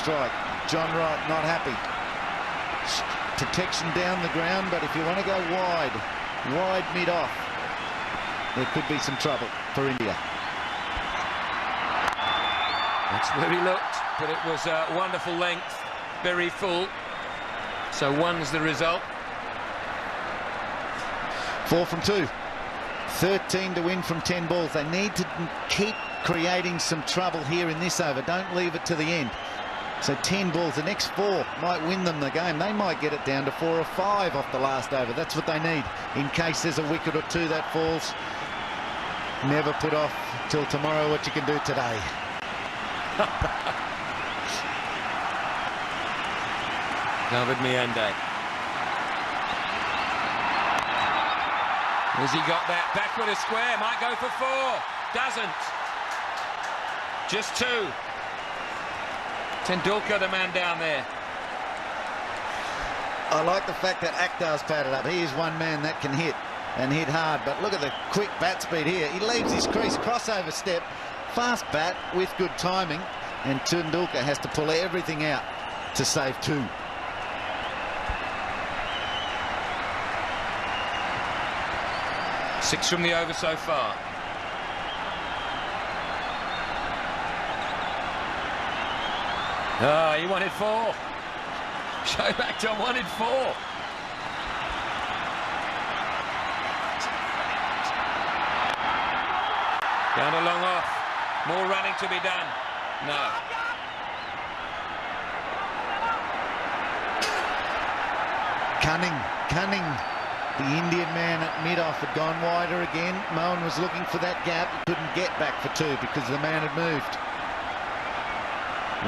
strike. John Wright not happy. Protection down the ground, but if you want to go wide mid-off, there could be some trouble for India. That's where he looked, but it was a wonderful length, very full. So 1's the result. 4 from 2. 13 to win from 10 balls. They need to keep creating some trouble here in this over. Don't leave it to the end. So 10 balls, the next 4 might win them the game. They might get it down to 4 or 5 off the last over. That's what they need in case there's a wicket or 2 that falls. Never put off till tomorrow what you can do today. David Miyande. Has he got that? Backward a square, might go for 4. Doesn't. Just 2. Tendulkar, the man down there. I like the fact that Akhtar's padded up. He is one man that can hit, and hit hard. But look at the quick bat speed here. He leaves his crease, crossover step, fast bat with good timing, and Tendulkar has to pull everything out to save 2. Six from the over so far. Ah, he wanted 4. Shoaib Akhtar wanted 4. Down a long off. More running to be done. No. Cunning. The Indian man at mid-off had gone wider again. Mohan was looking for that gap. He couldn't get back for 2 because the man had moved.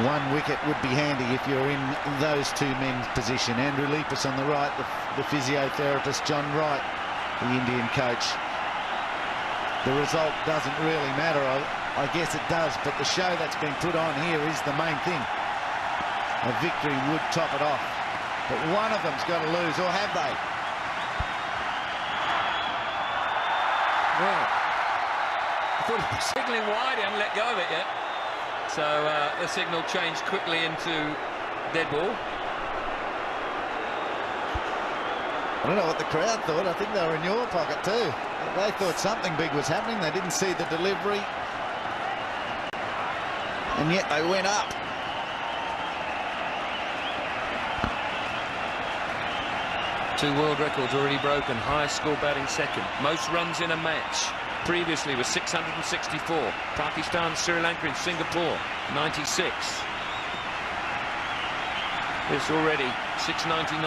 1 wicket would be handy if you're in those 2 men's position. Andrew Lepus on the right, the physiotherapist, John Wright, the Indian coach. The result doesn't really matter. I guess it does, but the show that's been put on here is the main thing. A victory would top it off. But one of them's got to lose, or have they? Well, I thought he was signalling wide, he hadn't let go of it yet. So the signal changed quickly into dead ball. I don't know what the crowd thought. I think they were in your pocket too. They thought something big was happening. They didn't see the delivery. And yet they went up. Two world records already broken. Highest score batting second. Most runs in a match. Previously was 664. Pakistan, Sri Lanka and Singapore, 96. This already 699.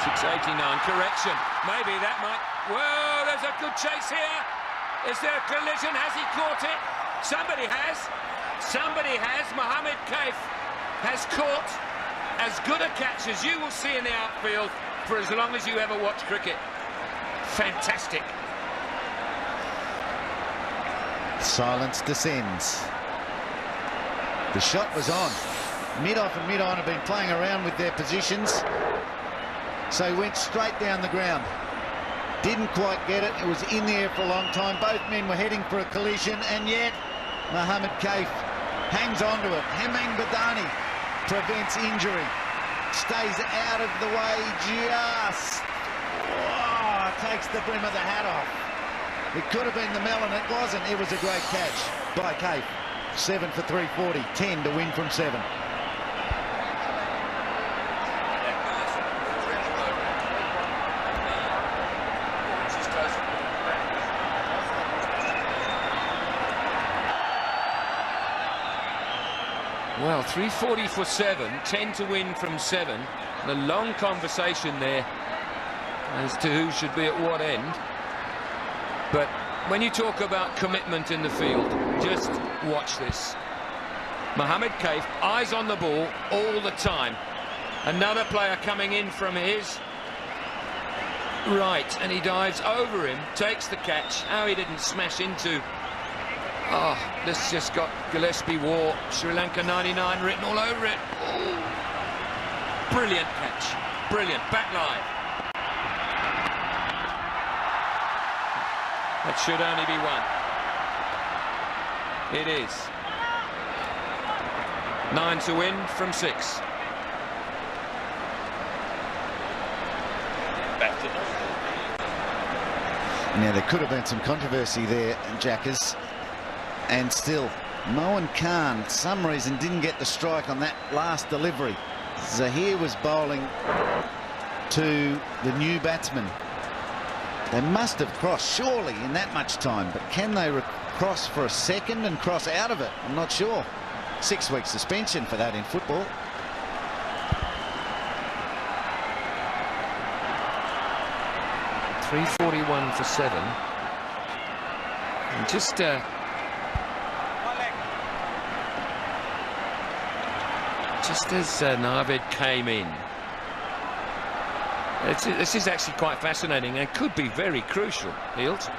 689. Correction. Maybe that might... Whoa, there's a good chase here. Is there a collision? Has he caught it? Somebody has. Somebody has. Mohammed Kaif has caught as good a catch as you will see in the outfield for as long as you ever watch cricket. Fantastic. Silence descends. The shot was on. Mid-off and mid-on have been playing around with their positions. So he went straight down the ground. Didn't quite get it. It was in the air for a long time. Both men were heading for a collision, and yet Mohammed Kaif hangs on to it. Hemang Badani prevents injury. Stays out of the way just. Oh, takes the brim of the hat off. It could have been the melon. It wasn't. It was a great catch by Kaif. 7 for 340. 10 to win from 7. Well, 340 for 7, 10 to win from 7. And a long conversation there as to who should be at what end. But when you talk about commitment in the field, just watch this. Mohammed Kaif, eyes on the ball all the time. Another player coming in from his right, and he dives over him, takes the catch. How he didn't smash into... Oh, this just got Gillespie War, Sri Lanka 99 written all over it. Ooh. Brilliant catch. Brilliant. Back line. That should only be one. It is. 9 to win from 6. Now, there could have been some controversy there, Jackers, and still, Moeen Khan, for some reason, didn't get the strike on that last delivery. Zaheer was bowling to the new batsman. They must have crossed, surely, in that much time, but can they cross for a second and cross out of it? I'm not sure. 6-week suspension for that in football. .341 for 7. And just as Navid came in, this is actually quite fascinating and could be very crucial, Heald.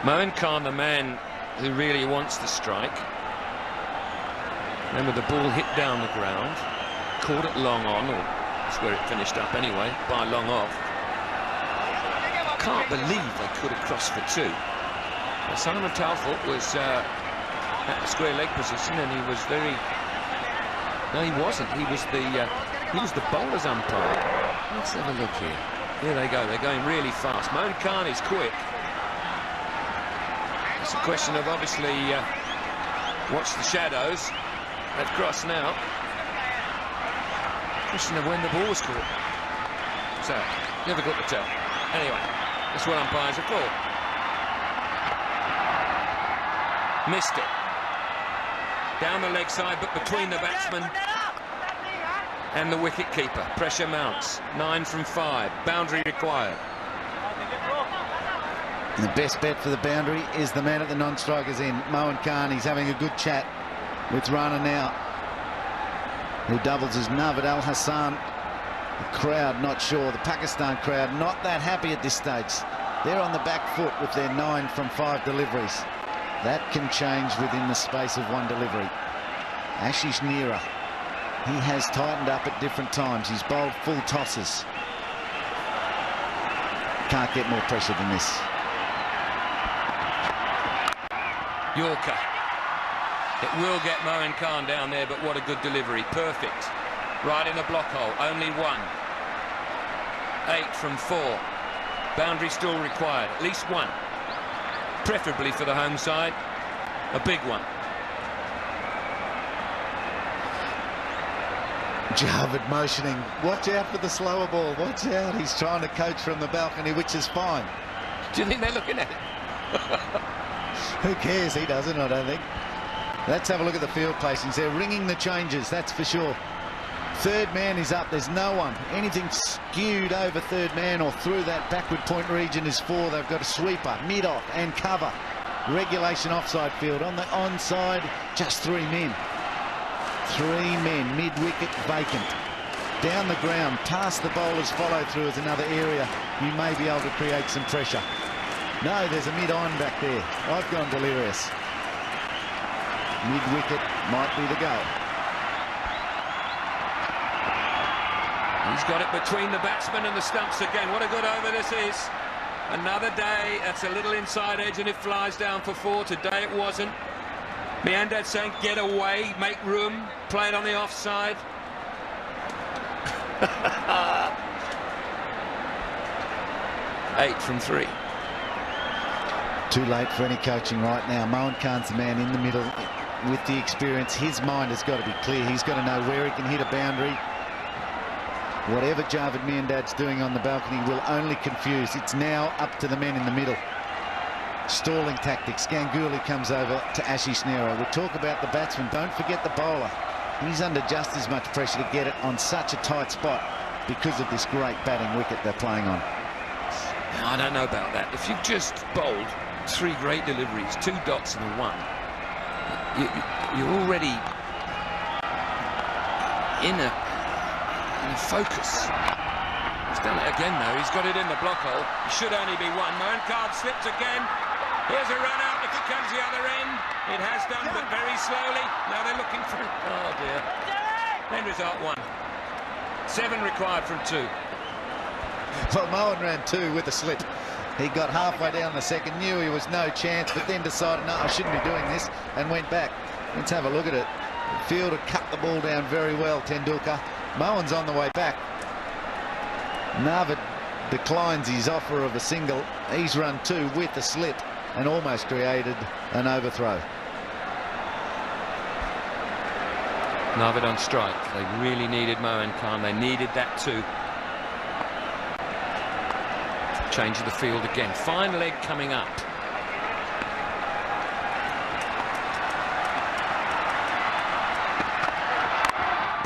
Moeen Khan, the man who really wants the strike. Remember, the ball hit down the ground, caught it long on, or that's where it finished up anyway, by long off. Can't believe they could have crossed for 2. Simon Talbot was at the square leg position, and he was very... No, he wasn't. He was the bowler's umpire. Let's have a look here. Here they go. They're going really fast. Moeen Khan is quick. It's a question of obviously watch the shadows. They've crossed now. Question of when the ball was caught. So difficult to tell. Anyway, that's what umpires are called. Missed it. Down the leg side, but between the batsman and the wicket keeper. Pressure mounts. 9 from 5. Boundary required. And the best bet for the boundary is the man at the non-strikers end, Moeen Khan. He's having a good chat with Rana now, who doubles as Navid Al Hassan. The crowd not sure. The Pakistan crowd not that happy at this stage. They're on the back foot with their 9 from 5 deliveries. That can change within the space of 1 delivery. Ashish Nehra, he has tightened up at different times. He's bowled full tosses. Can't get more pressure than this. Yorker. It will get Moeen Khan down there, but what a good delivery. Perfect. Right in the block hole. Only 1. 8 from 4. Boundary still required. At least 1. Preferably for the home side. A big one. Javed motioning. Watch out for the slower ball. Watch out. He's trying to coach from the balcony, which is fine. Do you think they're looking at it? Who cares? He doesn't, I don't think. Let's have a look at the field placings. They're ringing the changes, that's for sure. Third man is up. There's no one. Anything skewed over third man or through that backward point region is 4. They've got a sweeper, mid-off and cover. Regulation offside field. On the onside, just 3 men. 3 men, mid-wicket vacant. Down the ground, past the bowlers, follow through is another area you may be able to create some pressure. No, there's a mid-on back there. I've gone delirious. Mid-wicket might be the goal. He's got it between the batsman and the stumps again. What a good over this is. Another day, that's a little inside edge and it flies down for 4. Today it wasn't. Miandad saying get away, make room, play it on the offside. 8 from 3. Too late for any coaching right now. Moeen Khan's the man in the middle with the experience. His mind has got to be clear. He's got to know where he can hit a boundary. Whatever Javed Miandad's doing on the balcony will only confuse. It's now up to the men in the middle. Stalling tactics. Ganguly comes over to Ashish Nehra. We'll talk about the batsman. Don't forget the bowler. He's under just as much pressure to get it on such a tight spot because of this great batting wicket they're playing on. I don't know about that. If you've just bowled 3 great deliveries, 2 dots and a 1, you're already in a focus. He's done it again though. He's got it in the block hole. It should only be 1. Moeen Khan slips again. Here's a run out if it comes the other end. It has done, but very slowly. Now they're looking for it. Oh dear. End result 1. 7 required from 2. Well, Moeen ran 2 with a slip. He got halfway down the second, knew he was no chance, but then decided, no, I shouldn't be doing this, and went back. Let's have a look at it. Fielder cut the ball down very well, Tendulkar. Moen's on the way back. Narvad declines his offer of a single. He's run 2 with a slip and almost created an overthrow. Narvad on strike. They really needed Moen Khan. They needed that too. Change of the field again. Fine leg coming up.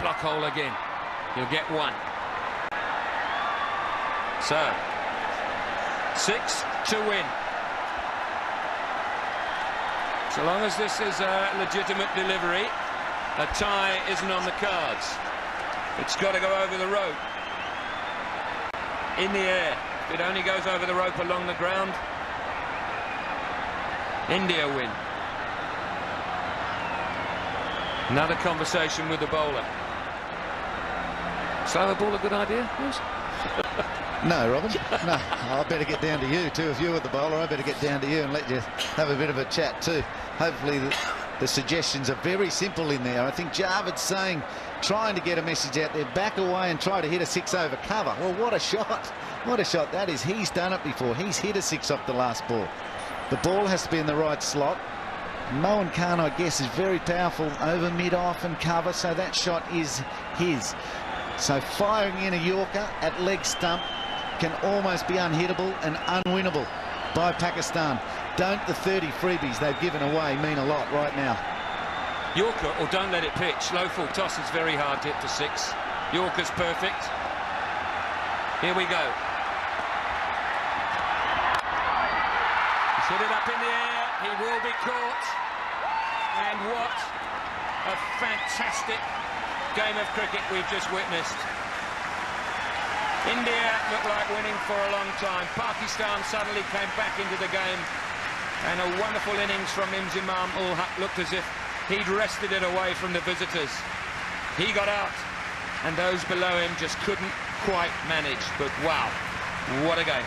Block hole again. You'll get 1. So 6 to win. So long as this is a legitimate delivery, a tie isn't on the cards. It's got to go over the rope. In the air. If it only goes over the rope along the ground, India win. Another conversation with the bowler. Slower ball a good idea, Bruce? No, Robin. No, I better get down to you too. If you were the bowler, I better get down to you and let you have a bit of a chat too. Hopefully the suggestions are very simple in there. I think Javad's saying, trying to get a message out there, back away and try to hit a 6 over cover. Well, what a shot. What a shot that is. He's done it before. He's hit a 6 off the last ball. The ball has to be in the right slot. Moen Khan, I guess, is very powerful over mid-off and cover, so that shot is his. So firing in a Yorker at leg stump can almost be unhittable and unwinnable by Pakistan. Don't the 30 freebies they've given away mean a lot right now? Yorker, or don't let it pitch. Low full toss is very hard to hit for 6. Yorker's perfect. Here we go. He's hit it up in the air. He will be caught. And what a fantastic game of cricket we've just witnessed. India looked like winning for a long time. Pakistan suddenly came back into the game, and a wonderful innings from Inzamam-ul-Haq. Looked as if he'd wrested it away from the visitors. He got out, and those below him just couldn't quite manage. But wow, what a game.